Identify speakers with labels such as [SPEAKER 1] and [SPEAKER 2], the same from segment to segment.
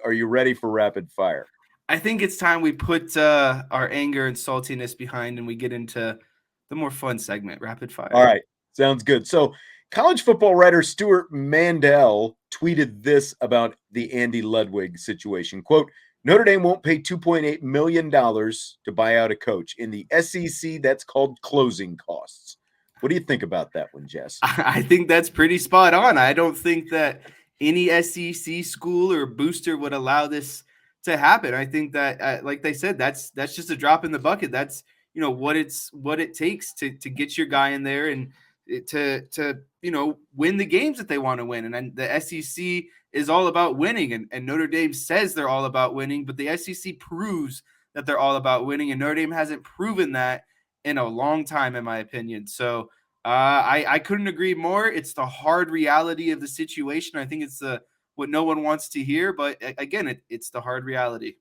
[SPEAKER 1] Are you ready for rapid fire?
[SPEAKER 2] I think it's time we put our anger and saltiness behind and we get into the more fun segment, rapid
[SPEAKER 1] All
[SPEAKER 2] fire.
[SPEAKER 1] right. Sounds good. So, college football writer Stewart Mandel tweeted this about the Andy Ludwig situation. Quote, Notre Dame won't pay $2.8 million to buy out a coach. In the SEC, that's called closing costs. What do you think about that one, Jess?
[SPEAKER 2] I think that's pretty spot on. I don't think that any SEC school or booster would allow this to happen. I think that, like they said, that's just a drop in the bucket. That's what it takes to get your guy in there and to win the games that they want to win. And then the SEC is all about winning, and Notre Dame says they're all about winning, but the SEC proves that they're all about winning, and Notre Dame hasn't proven that in a long time, in my opinion. So I couldn't agree more. It's the hard reality of the situation. I think it's what no one wants to hear, but again, it's the hard reality.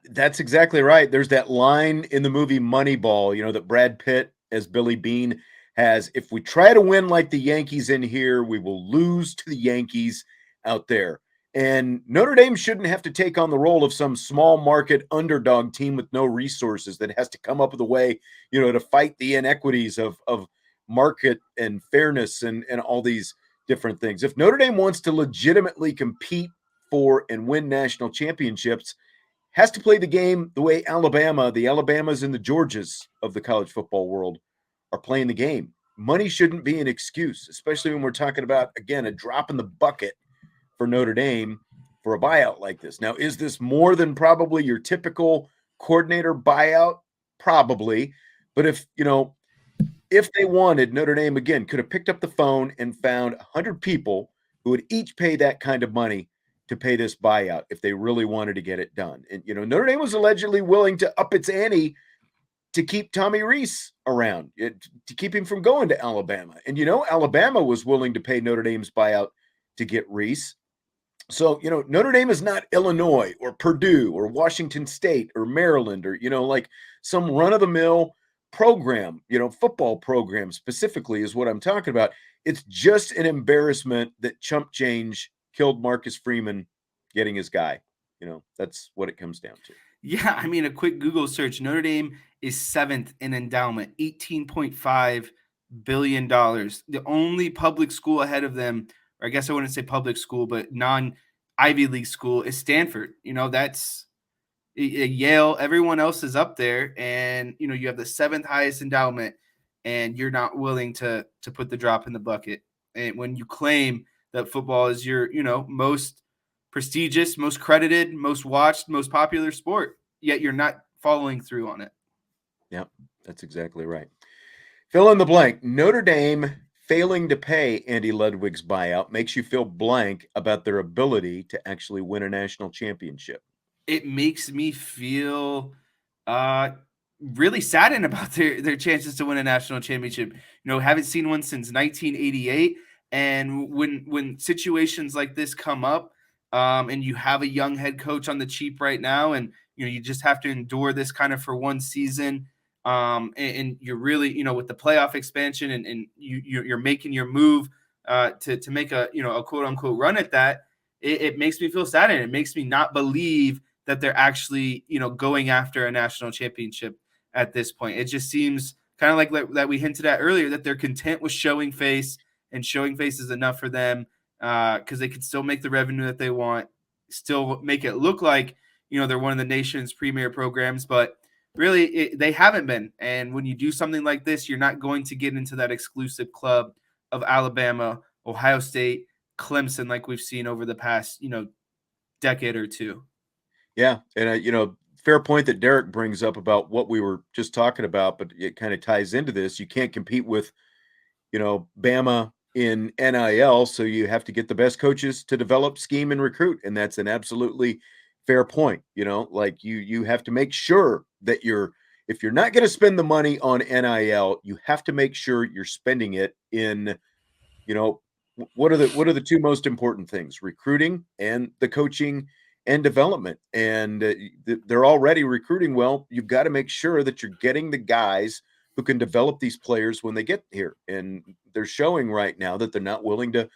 [SPEAKER 1] That's exactly right. There's that line in the movie Moneyball, that Brad Pitt as Billy Bean has. If we try to win like the Yankees in here, we will lose to the Yankees out there. And Notre Dame shouldn't have to take on the role of some small market underdog team with no resources that has to come up with a way, to fight the inequities of market and fairness and all these different things. If Notre Dame wants to legitimately compete for and win national championships, has to play the game the way the Alabamas and the Georgias of the college football world are playing the game. Money shouldn't be an excuse, especially when we're talking about, again, a drop in the bucket for Notre Dame for a buyout like this. Now, is this more than probably your typical coordinator buyout? Probably. But if they wanted, Notre Dame, again, could have picked up the phone and found 100 people who would each pay that kind of money to pay this buyout if they really wanted to get it done. And, Notre Dame was allegedly willing to up its ante to keep Tommy Rees around, to keep him from going to Alabama. And, Alabama was willing to pay Notre Dame's buyout to get Rees. So, Notre Dame is not Illinois or Purdue or Washington State or Maryland or, like some run of the mill program, football program specifically is what I'm talking about. It's just an embarrassment that chump change killed Marcus Freeman getting his guy. That's what it comes down to.
[SPEAKER 2] Yeah, I mean, a quick Google search. Notre Dame is seventh in endowment, $18.5 billion. The only public school ahead of them, or I guess I wouldn't say public school, but non-Ivy League school, is Stanford. That's Yale. Everyone else is up there, and you have the seventh highest endowment, and you're not willing to put the drop in the bucket. And when you claim that football is your most prestigious, most credited, most watched, most popular sport, yet you're not following through on it.
[SPEAKER 1] Yep, that's exactly right. Fill in the blank. Notre Dame failing to pay Andy Ludwig's buyout makes you feel blank about their ability to actually win a national championship.
[SPEAKER 2] It makes me feel really saddened about their chances to win a national championship. Haven't seen one since 1988. And when situations like this come up, and you have a young head coach on the cheap right now, and you just have to endure this kind of for one season, and you're really with the playoff expansion, and you're making your move to make a a quote unquote run at that. It makes me feel sad, and it makes me not believe that they're actually going after a national championship at this point. It just seems kind of like that we hinted at earlier, that they're content with showing face, and showing face is enough for them, because they can still make the revenue that they want, still make it look like they're one of the nation's premier programs, but really they haven't been. And when you do something like this, you're not going to get into that exclusive club of Alabama, Ohio State, Clemson, like we've seen over the past decade or two.
[SPEAKER 1] Yeah, and fair point that Derek brings up about what we were just talking about, but it kind of ties into this. You can't compete with, Bama in NIL, so you have to get the best coaches to develop, scheme, and recruit, and that's an absolutely fair point. Like you have to make sure that if you're not going to spend the money on NIL, you have to make sure you're spending it in, what are the two most important things? Recruiting and the coaching and development. And they're already recruiting well. You've got to make sure that you're getting the guys who can develop these players when they get here. And they're showing right now that they're not willing to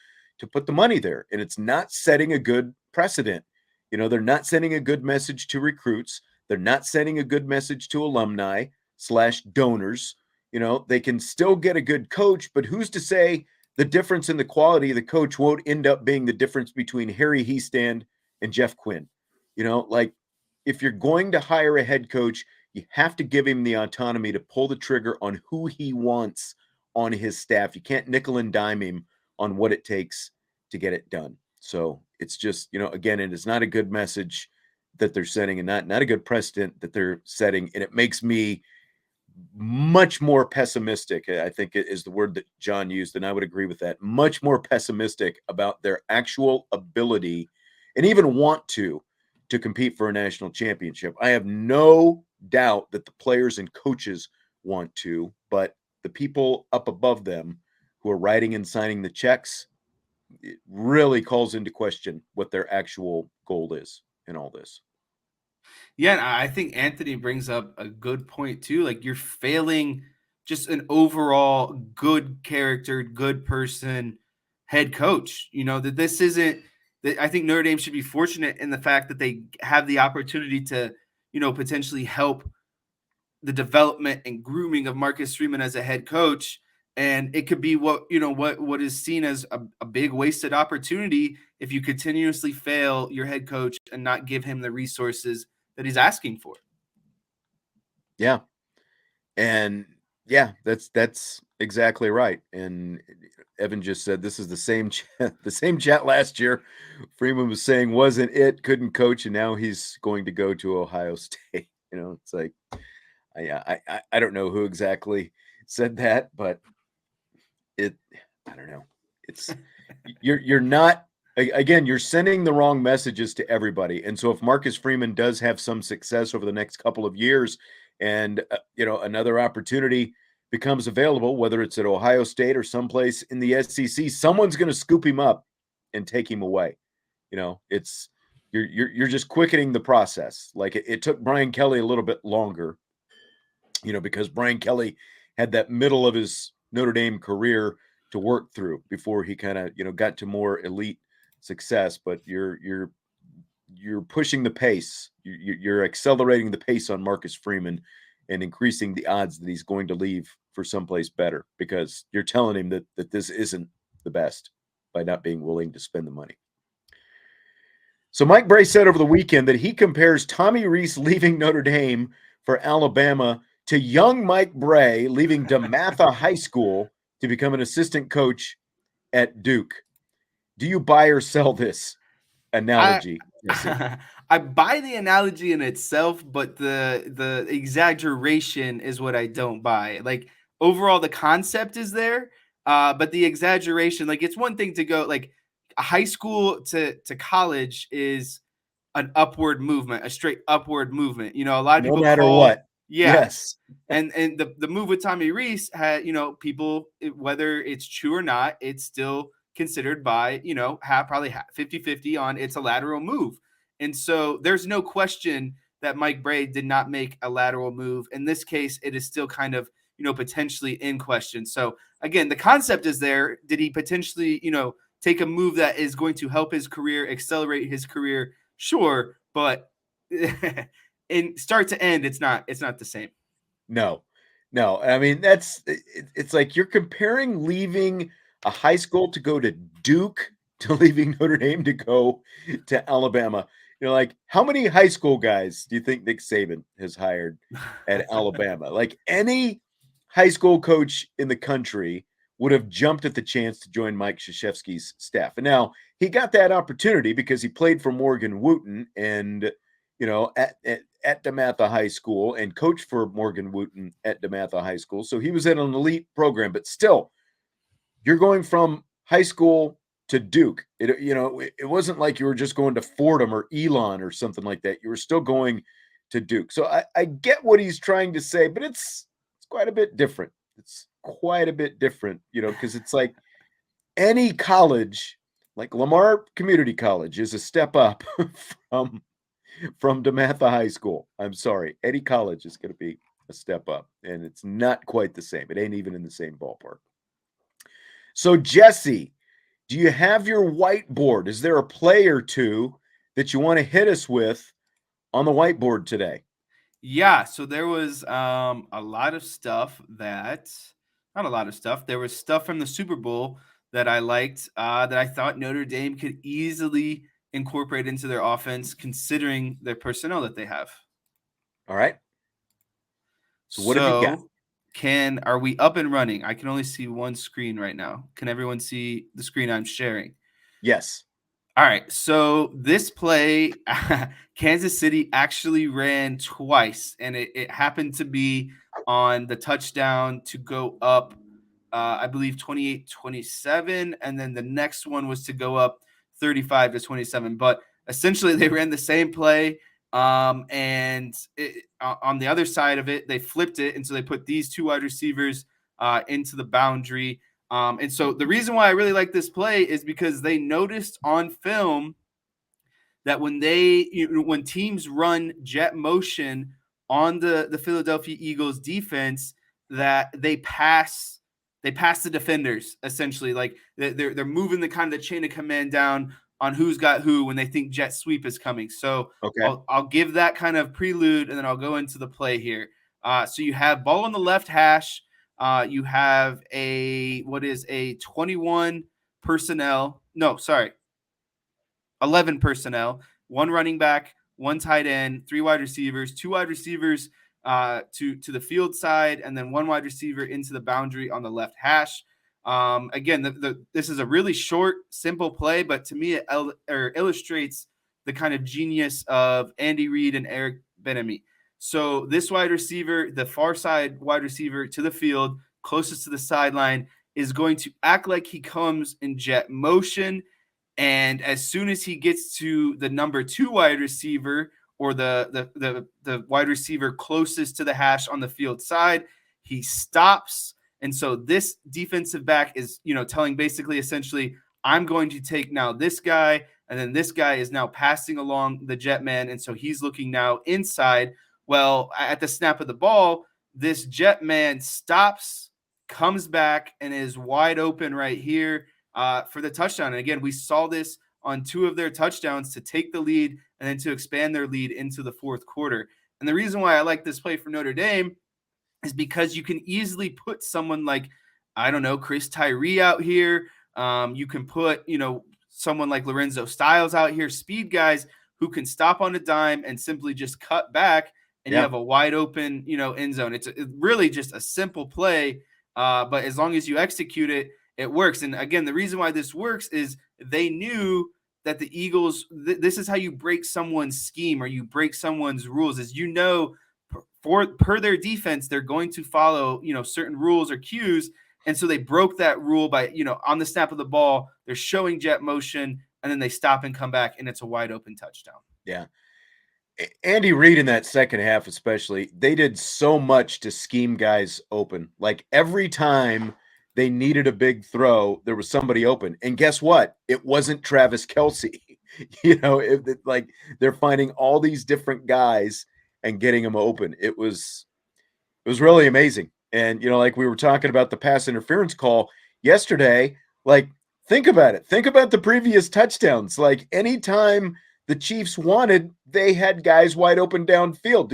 [SPEAKER 1] put the money there. And it's not setting a good precedent You know, they're not sending a good message to recruits. They're not sending a good message to alumni / donors. You know, they can still get a good coach, but who's to say the difference in the quality of the coach won't end up being the difference between Harry Hiestand and Jeff Quinn? You know, like if you're going to hire a head coach, you have to give him the autonomy to pull the trigger on who he wants on his staff. You can't nickel and dime him on what it takes to get it done. So it's just, you know, again, it is not a good message that they're setting, and not a good precedent that they're setting. And it makes me much more pessimistic, I think is the word that John used, and I would agree with that. Much more pessimistic about their actual ability and even want to compete for a national championship. I have no doubt that the players and coaches want to, but the people up above them who are writing and signing the checks, it really calls into question what their actual goal is in all this.
[SPEAKER 2] Yeah, and I think Anthony brings up a good point too. Like you're failing just an overall good character, good person head coach. You know, that this isn't that I think Notre Dame should be fortunate in the fact that they have the opportunity to, you know, potentially help the development and grooming of Marcus Freeman as a head coach. And it could be what, you know, what is seen as a big wasted opportunity if you continuously fail your head coach and not give him the resources that he's asking for.
[SPEAKER 1] Yeah. And yeah, that's exactly right. And Evan just said this is the same the same chat last year. Freeman was saying wasn't it, couldn't coach, and now he's going to go to Ohio State. You know, it's like I don't know who exactly said that, but I don't know. It's you're not, again, you're sending the wrong messages to everybody. And so if Marcus Freeman does have some success over the next couple of years and you know, another opportunity becomes available, whether it's at Ohio State or someplace in the SEC, someone's going to scoop him up and take him away. You know, it's you're just quickening the process. Like it took Brian Kelly a little bit longer, you know, because Brian Kelly had that middle of his Notre Dame career to work through before he kind of, you know, got to more elite success. But you're pushing the pace. You're accelerating the pace on Marcus Freeman and increasing the odds that he's going to leave for someplace better because you're telling him that this isn't the best by not being willing to spend the money. So Mike Brey said over the weekend that he compares Tommy Rees leaving Notre Dame for Alabama to young Mike Brey leaving DeMatha High School to become an assistant coach at Duke. Do you buy or sell this analogy?
[SPEAKER 2] I buy the analogy in itself, but the exaggeration is what I don't buy. Like overall, the concept is there, but the exaggeration, like it's one thing to go like high school to college is an upward movement, a straight upward movement. You know, a lot of
[SPEAKER 1] No
[SPEAKER 2] people
[SPEAKER 1] matter
[SPEAKER 2] call
[SPEAKER 1] what.
[SPEAKER 2] yeah.
[SPEAKER 1] Yes.
[SPEAKER 2] And the move with Tommy Rees had, you know, people, whether it's true or not, it's still considered by, you know, probably 50-50 on it's a lateral move. And so there's no question that Mike Brey did not make a lateral move. In this case, it is still kind of, you know, potentially in question. So again, the concept is there. Did he potentially, you know, take a move that is going to help his career, accelerate his career? Sure, but in start to end, it's not the same.
[SPEAKER 1] No. I mean, it's like you're comparing leaving a high school to go to Duke to leaving Notre Dame to go to Alabama. You're like, how many high school guys do you think Nick Saban has hired at Alabama? Like any high school coach in the country would have jumped at the chance to join Mike Krzyzewski's staff. And now he got that opportunity because he played for Morgan Wooten and, you know, at DeMatha High School and coached for Morgan Wooten at DeMatha High School. So he was in an elite program, but still, you're going from high school to Duke. It wasn't like you were just going to Fordham or Elon or something like that. You were still going to Duke. So I get what he's trying to say, but it's quite a bit different. It's quite a bit different, you know, because it's like any college, like Lamar Community College, is a step up from DeMatha High School. I'm sorry. Eddie College is going to be a step up, and it's not quite the same. It ain't even in the same ballpark. So, Jesse, do you have your whiteboard? Is there a play or two that you want to hit us with on the whiteboard today?
[SPEAKER 2] Yeah, so there was a lot of stuff that, not a lot of stuff. There was stuff from the Super Bowl that I liked, that I thought Notre Dame could easily incorporate into their offense, considering their personnel that they have.
[SPEAKER 1] All right. So what have you got?
[SPEAKER 2] So, are we up and running? I can only see one screen right now. Can everyone see the screen I'm sharing?
[SPEAKER 1] Yes.
[SPEAKER 2] All right, so this play, Kansas City actually ran twice, and it happened to be on the touchdown to go up, I believe 28-27, and then the next one was to go up 35-27. But essentially, they ran the same play, and on the other side of it, they flipped it, and so they put these two wide receivers into the boundary. And so the reason why I really like this play is because they noticed on film that when when teams run jet motion on the Philadelphia Eagles defense, that they pass the defenders essentially. Like they're moving the kind of the chain of command down on who's got who when they think jet sweep is coming. So
[SPEAKER 1] Okay.
[SPEAKER 2] I'll give that kind of prelude, and then I'll go into the play here. So you have ball on the left hash. You have a 21 personnel. No, sorry, 11 personnel, one running back, one tight end, three wide receivers, two wide receivers to the field side, and then one wide receiver into the boundary on the left hash. Again, this is a really short, simple play, but to me, it illustrates the kind of genius of Andy Reid and Eric Bieniemy. So this wide receiver, the far side wide receiver to the field, closest to the sideline, is going to act like he comes in jet motion. And as soon as he gets to the number 2 wide receiver, or the wide receiver closest to the hash on the field side, he stops. And so this defensive back is, telling basically essentially, I'm going to take now this guy, and then this guy is now passing along the jet man. And so he's looking now inside. Well, at the snap of the ball, this jet man stops, comes back, and is wide open right here for the touchdown. And again, we saw this on 2 of their touchdowns to take the lead and then to expand their lead into the fourth quarter. And the reason why I like this play for Notre Dame is because you can easily put someone like, I don't know, Chris Tyree out here. You can put, someone like Lorenzo Styles out here, speed guys who can stop on a dime and simply just cut back, and you have a wide open, end zone. It's really just a simple play, but as long as you execute it, it works. And again, the reason why this works is they knew that the Eagles, this is how you break someone's scheme or you break someone's rules, is per their defense, they're going to follow, certain rules or cues. And so they broke that rule by, on the snap of the ball, they're showing jet motion, and then they stop and come back, and it's a wide open touchdown.
[SPEAKER 1] Yeah. Andy Reid in that second half, especially, they did so much to scheme guys open. Like every time they needed a big throw, there was somebody open. And guess what? It wasn't Travis Kelce. Like they're finding all these different guys and getting them open. It was really amazing. And, like we were talking about the pass interference call yesterday, like think about it. Think about the previous touchdowns. Like anytime the Chiefs wanted, they had guys wide open downfield.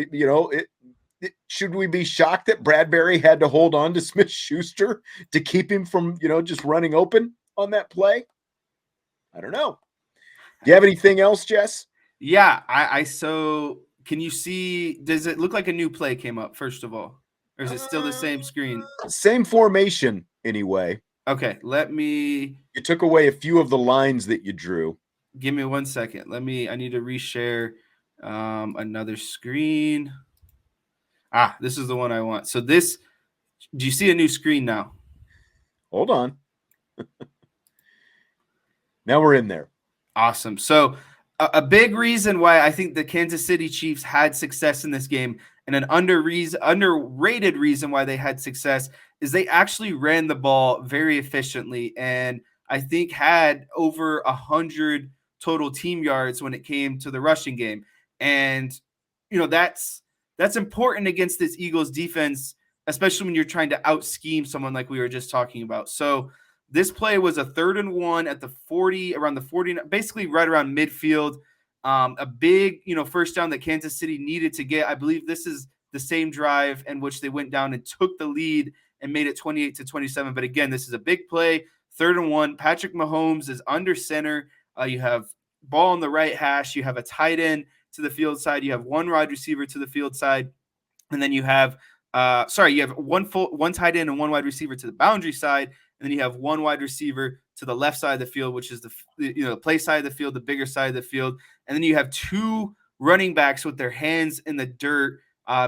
[SPEAKER 1] Should we be shocked that Bradbury had to hold on to Smith-Schuster to keep him from, just running open on that play? I don't know. Do you have anything else, Jess?
[SPEAKER 2] Yeah, so can you see, does it look like a new play came up, first of all? Or is it still the same screen?
[SPEAKER 1] Same formation, anyway.
[SPEAKER 2] Okay,
[SPEAKER 1] You took away a few of the lines that you drew.
[SPEAKER 2] Give me 1 second. I need to reshare another screen. This is the one I want. So do you see a new screen now?
[SPEAKER 1] Hold on. Now we're in there.
[SPEAKER 2] Awesome. So a big reason why I think the Kansas City Chiefs had success in this game, and an underrated reason why they had success, is they actually ran the ball very efficiently, and I think had over 100 total team yards when it came to the rushing game. And that's important against this Eagles defense, especially when you're trying to out scheme someone like we were just talking about. So this play was a 3rd and 1 at the 40, around the 40, basically right around midfield. A big, first down that Kansas City needed to get. I believe this is the same drive in which they went down and took the lead and made it 28-27. But again, this is a big play, 3rd and 1. Patrick Mahomes is under center. You have ball on the right hash. You have a tight end to the field side. You have one wide receiver to the field side. And then you have, you have one tight end and one wide receiver to the boundary side. And then you have one wide receiver to the left side of the field, which is the play side of the field, the bigger side of the field. And then you have 2 running backs with their hands in the dirt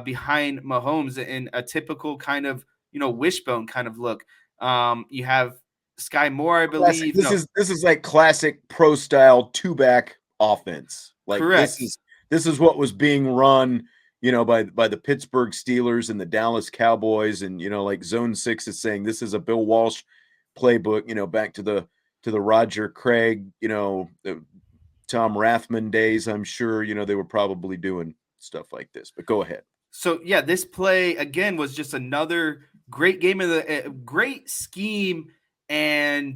[SPEAKER 2] behind Mahomes in a typical kind of, wishbone kind of look. You have Sky Moore, I believe.
[SPEAKER 1] This is like classic pro style 2-back offense. Like
[SPEAKER 2] correct.
[SPEAKER 1] This is what was being run, by the Pittsburgh Steelers and the Dallas Cowboys, and like Zone 6 is saying this is a Bill Walsh playbook. Back to the Roger Craig, the Tom Rathman days. I'm sure they were probably doing stuff like this. But go ahead.
[SPEAKER 2] So yeah, this play again was just another great game of the great scheme. And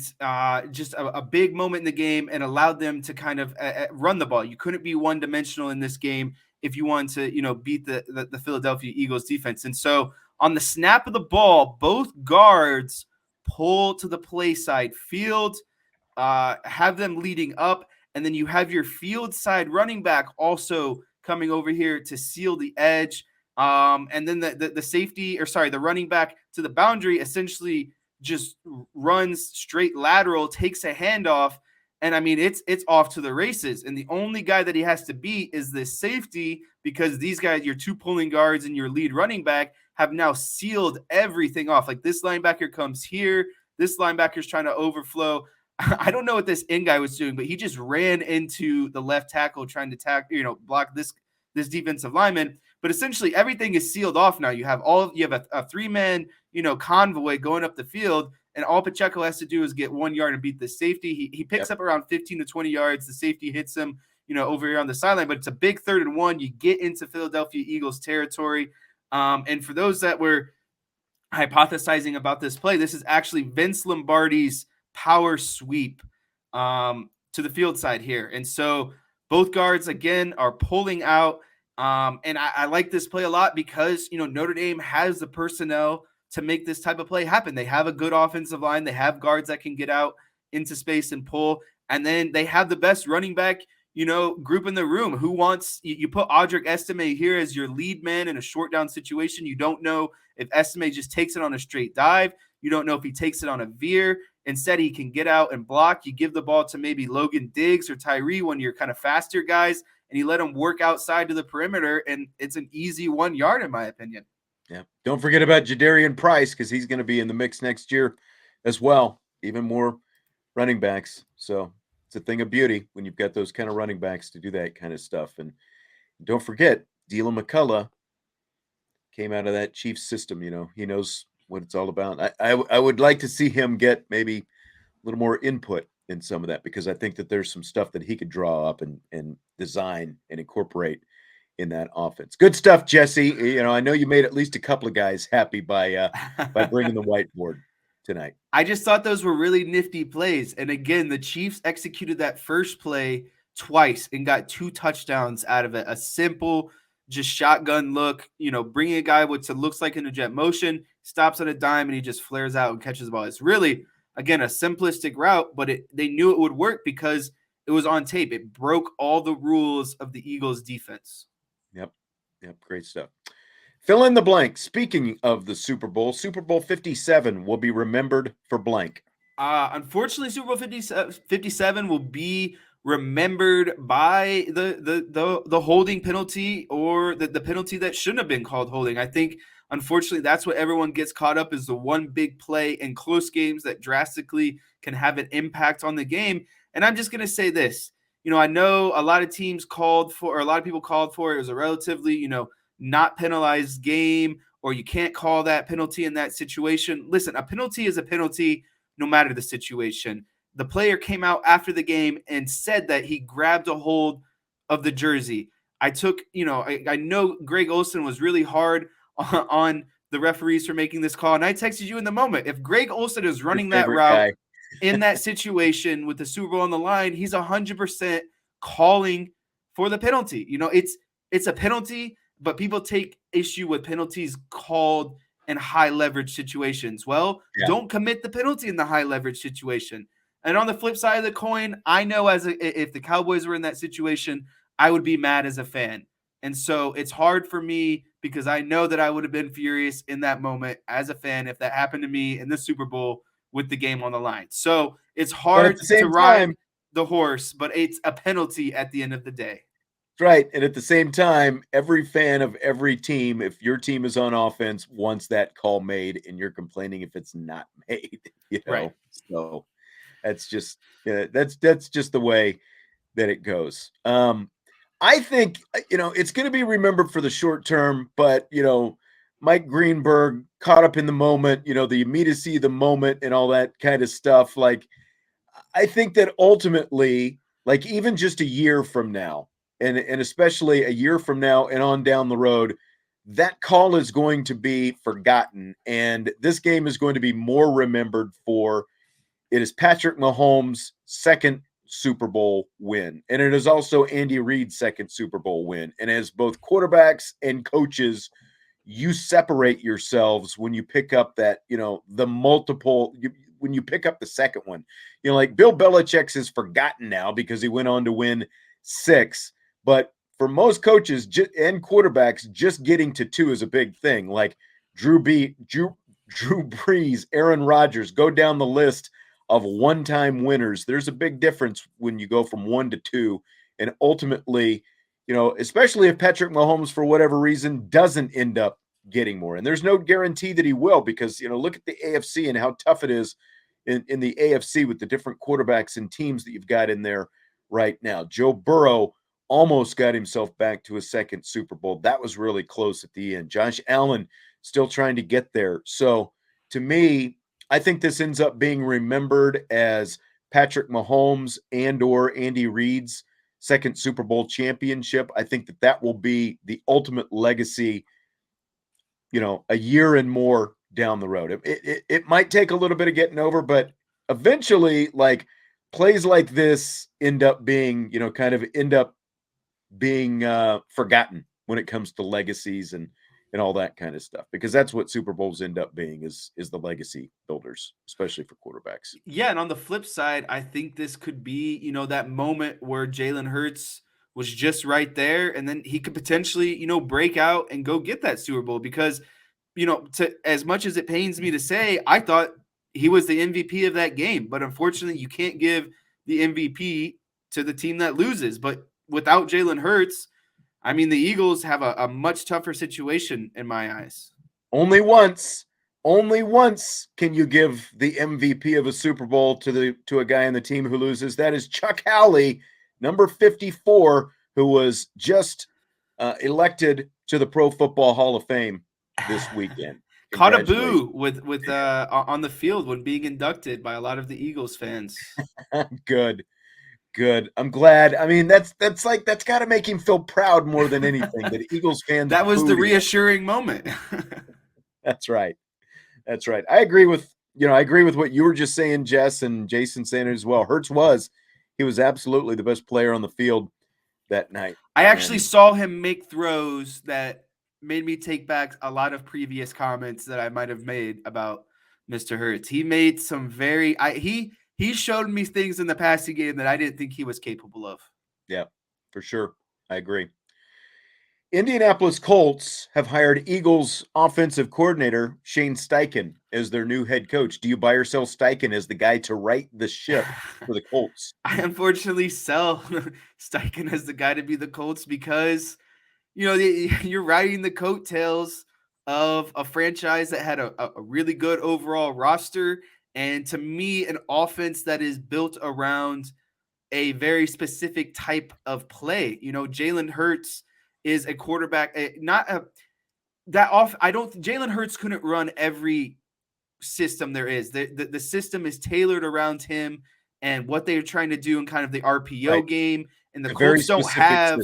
[SPEAKER 2] just a big moment in the game, and allowed them to kind of run the ball. You couldn't be one-dimensional in this game if you wanted to, beat the Philadelphia Eagles defense. And so on the snap of the ball, both guards pull to the play side field, have them leading up, and then you have your field side running back also coming over here to seal the edge. And then the running back to the boundary essentially just runs straight lateral, takes a handoff, and I mean it's off to the races. And the only guy that he has to beat is this safety, because these guys, your 2 pulling guards and your lead running back, have now sealed everything off. Like this linebacker comes here, this linebacker's trying to overflow. I don't know what this end guy was doing, but he just ran into the left tackle trying to block this defensive lineman. But essentially everything is sealed off now. You have a 3-man, convoy going up the field, and all Pacheco has to do is get 1 yard and beat the safety. He picks up around 15 to 20 yards. The safety hits him, over here on the sideline, but it's a big 3rd and 1. You get into Philadelphia Eagles territory. And for those that were hypothesizing about this play, this is actually Vince Lombardi's power sweep to the field side here. And so both guards, again, are pulling out. And I like this play a lot because, Notre Dame has the personnel to make this type of play happen. They have a good offensive line. They have guards that can get out into space and pull. And then they have the best running back, group in the room. Who wants – you put Audric Estime here as your lead man in a short down situation. You don't know if Estime just takes it on a straight dive. You don't know if he takes it on a veer. Instead, he can get out and block. You give the ball to maybe Logan Diggs or Tyree, one of your kind of faster guys, and you let them work outside to the perimeter, and it's an easy 1 yard, in my opinion.
[SPEAKER 1] Yeah. Don't forget about Jadarian Price, because he's going to be in the mix next year as well. Even more running backs. So it's a thing of beauty when you've got those kind of running backs to do that kind of stuff. And don't forget, Dylan McCullough came out of that Chiefs system. He knows what it's all about. I would like to see him get maybe a little more input in some of that, because I think that there's some stuff that he could draw up and design and incorporate in that offense. Good stuff, Jesse. I know you made at least a couple of guys happy by bringing the whiteboard tonight.
[SPEAKER 2] I just thought those were really nifty plays. And again, the Chiefs executed that first play twice and got 2 touchdowns out of it. A simple, just shotgun look, bringing a guy what looks like in a jet motion, stops on a dime, and he just flares out and catches the ball. It's really, again, a simplistic route, but they knew it would work because it was on tape. It broke all the rules of the Eagles defense.
[SPEAKER 1] Yep. Great stuff. Fill in the blank. Speaking of the Super Bowl 57 will be remembered for blank.
[SPEAKER 2] Unfortunately, Super Bowl 57 will be remembered by the holding penalty, or the penalty that shouldn't have been called holding. I think, unfortunately, that's what everyone gets caught up, is the one big play in close games that drastically can have an impact on the game. And I'm just going to say this. I know a lot of people called for it. It was a relatively, not penalized game, or you can't call that penalty in that situation. Listen, a penalty is a penalty no matter the situation. The player came out after the game and said that he grabbed a hold of the jersey. I know Greg Olsen was really hard on the referees for making this call, and I texted you in the moment. If Greg Olsen is running that route in that situation with the Super Bowl on the line, he's 100% calling for the penalty. It's a penalty, but people take issue with penalties called in high leverage situations. Well,
[SPEAKER 1] Yeah.
[SPEAKER 2] don't commit the penalty in the high leverage situation. And on the flip side of the coin, I know if the Cowboys were in that situation, I would be mad as a fan. And so it's hard for me because I know that I would have been furious in that moment as a fan if that happened to me in the Super Bowl with the game on the line. So it's
[SPEAKER 1] But at
[SPEAKER 2] hard
[SPEAKER 1] the
[SPEAKER 2] to
[SPEAKER 1] same
[SPEAKER 2] ride
[SPEAKER 1] time,
[SPEAKER 2] the horse, but it's a penalty at the end of the day.
[SPEAKER 1] right. And at the same time, every fan of every team, if your team is on offense, wants that call made, and you're complaining if it's not made,
[SPEAKER 2] Right.
[SPEAKER 1] So that's just that's just the way that it goes. I think it's going to be remembered for the short term, but Mike Greenberg caught up in the moment, the immediacy of the moment and all that kind of stuff. Like, I think that ultimately, like even just a year from now, and especially a year from now and on down the road, that call is going to be forgotten, and this game is going to be more remembered for it is Patrick Mahomes' second Super Bowl win, and it is also Andy Reid's second Super Bowl win. And as both quarterbacks and coaches, you separate yourselves when you pick up that, the multiple, when you pick up the second one. Like Bill Belichick's is forgotten now because he went on to win 6. But for most coaches and quarterbacks, just getting to 2 is a big thing. Like Drew Brees, Aaron Rodgers, go down the list of one-time winners. There's a big difference when you go from 1 to 2. And ultimately, especially if Patrick Mahomes, for whatever reason, doesn't end up getting more. And there's no guarantee that he will because, look at the AFC and how tough it is in the AFC with the different quarterbacks and teams that you've got in there right now. Joe Burrow almost got himself back to a second Super Bowl. That was really close at the end. Josh Allen still trying to get there. So to me, I think this ends up being remembered as Patrick Mahomes and or Andy Reid's second Super Bowl championship. I think that will be the ultimate legacy, a year and more down the road. It might take a little bit of getting over, but eventually, like plays like this end up being, forgotten when it comes to legacies and all that kind of stuff, because that's what Super Bowls end up being is the legacy builders, especially for quarterbacks.
[SPEAKER 2] Yeah, and on the flip side, I think this could be, that moment where Jalen Hurts was just right there, and then he could potentially, break out and go get that Super Bowl because, as much as it pains me to say, I thought he was the MVP of that game, but unfortunately, you can't give the MVP to the team that loses. But without Jalen Hurts, I mean, the Eagles have a much tougher situation in my eyes.
[SPEAKER 1] Only once can you give the MVP of a Super Bowl to a guy on the team who loses. That is Chuck Howley, number 54, who was just elected to the Pro Football Hall of Fame this weekend.
[SPEAKER 2] Caught a boo with on the field when being inducted by a lot of the Eagles fans.
[SPEAKER 1] Good. I'm glad. I mean, that's got to make him feel proud more than anything that Eagles fans.
[SPEAKER 2] That was the reassuring moment.
[SPEAKER 1] That's right. I agree with what you were just saying, Jess, and Jason saying it as well. Hurts he was absolutely the best player on the field that night.
[SPEAKER 2] I actually saw him make throws that made me take back a lot of previous comments that I might have made about Mr. Hurts. He made some he showed me things in the passing game that I didn't think he was capable of.
[SPEAKER 1] Yeah, for sure. I agree. Indianapolis Colts have hired Eagles offensive coordinator Shane Steichen as their new head coach. Do you buy or sell Steichen as the guy to right the ship for the Colts?
[SPEAKER 2] I unfortunately sell Steichen as the guy to be the Colts because, you're riding the coattails of a franchise that had a really good overall roster. And to me, an offense that is built around a very specific type of play. Jalen Hurts is a quarterback, Jalen Hurts couldn't run every system there is. The system is tailored around him and what they're trying to do in kind of the RPO game. And the Colts don't have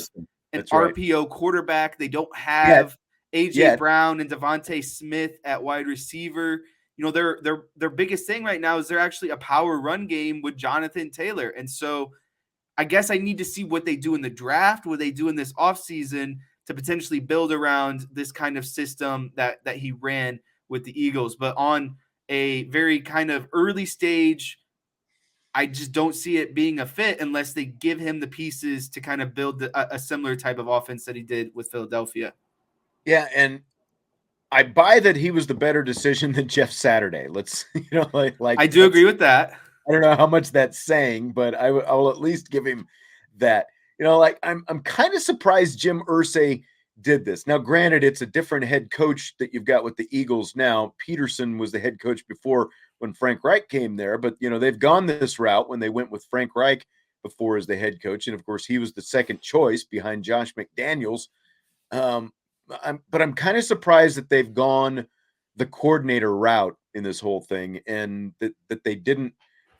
[SPEAKER 2] an RPO quarterback. They don't have AJ Brown and Devontae Smith at wide receiver. Their biggest thing right now is they're actually a power run game with Jonathan Taylor. And so I guess I need to see what they do in the draft, what they do in this offseason to potentially build around this kind of system that he ran with the Eagles. But on a very kind of early stage, I just don't see it being a fit unless they give him the pieces to kind of build a similar type of offense that he did with Philadelphia.
[SPEAKER 1] Yeah, and I buy that he was the better decision than Jeff Saturday. Let's,
[SPEAKER 2] I do agree with that.
[SPEAKER 1] I don't know how much that's saying, but I will at least give him that. I'm kind of surprised Jim Irsay did this. Now, granted, it's a different head coach that you've got with the Eagles now. Peterson was the head coach before when Frank Reich came there, but they've gone this route when they went with Frank Reich before as the head coach, and of course he was the second choice behind Josh McDaniels. But I'm kind of surprised that they've gone the coordinator route in this whole thing, and that they didn't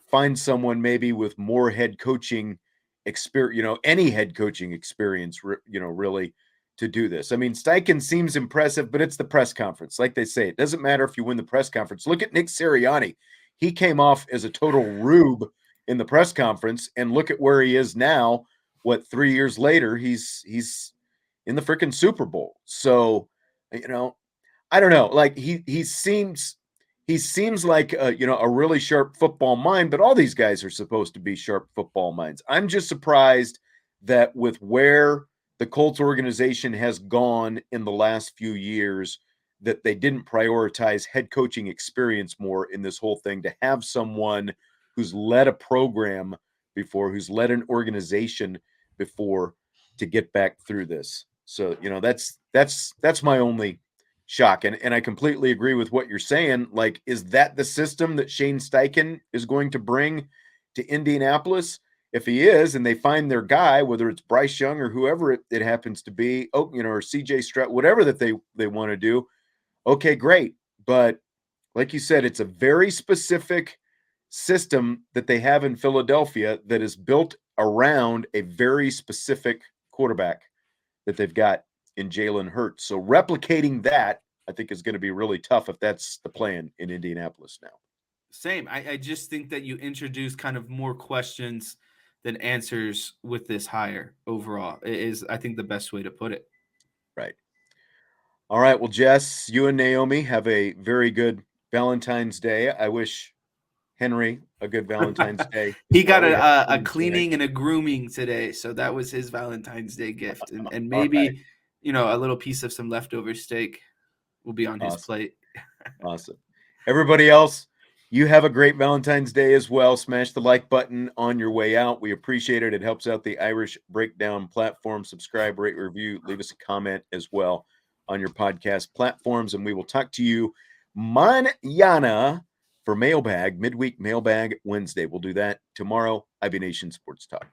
[SPEAKER 1] find someone maybe with more head coaching experience, any head coaching experience, really to do this. I mean, Steichen seems impressive, but it's the press conference. Like they say, it doesn't matter if you win the press conference. Look at Nick Sirianni. He came off as a total rube in the press conference, and look at where he is now. 3 years later, he's in the freaking Super Bowl. So, I don't know. Like he seems like a really sharp football mind, but all these guys are supposed to be sharp football minds. I'm just surprised that with where the Colts organization has gone in the last few years, that they didn't prioritize head coaching experience more in this whole thing, to have someone who's led a program before, who's led an organization before, to get back through this. So, that's my only shock. And I completely agree with what you're saying. Like, is that the system that Shane Steichen is going to bring to Indianapolis? If he is, and they find their guy, whether it's Bryce Young or whoever it happens to be, or CJ Stroud, whatever that they want to do, okay, great. But like you said, it's a very specific system that they have in Philadelphia that is built around a very specific quarterback that they've got in Jalen Hurts. So replicating that, I think, is going to be really tough if that's the plan in Indianapolis now.
[SPEAKER 2] Same. I just think that you introduce kind of more questions than answers with this hire overall is, I think, the best way to put it.
[SPEAKER 1] Right. All right. Well, Jess, you and Naomi have a very good Valentine's Day. I wish Henry a good Valentine's Day.
[SPEAKER 2] He got a cleaning and a grooming today, so that was his Valentine's Day gift, and maybe a little piece of some leftover steak will be on his plate.
[SPEAKER 1] Awesome. Everybody else, you have a great Valentine's Day as well. Smash the like button on your way out. We appreciate it. It helps out the Irish Breakdown platform. Subscribe, rate, review, leave us a comment as well on your podcast platforms, and we will talk to you mañana for Mailbag, Midweek Mailbag Wednesday. We'll do that tomorrow. IB Nation Sports Talk.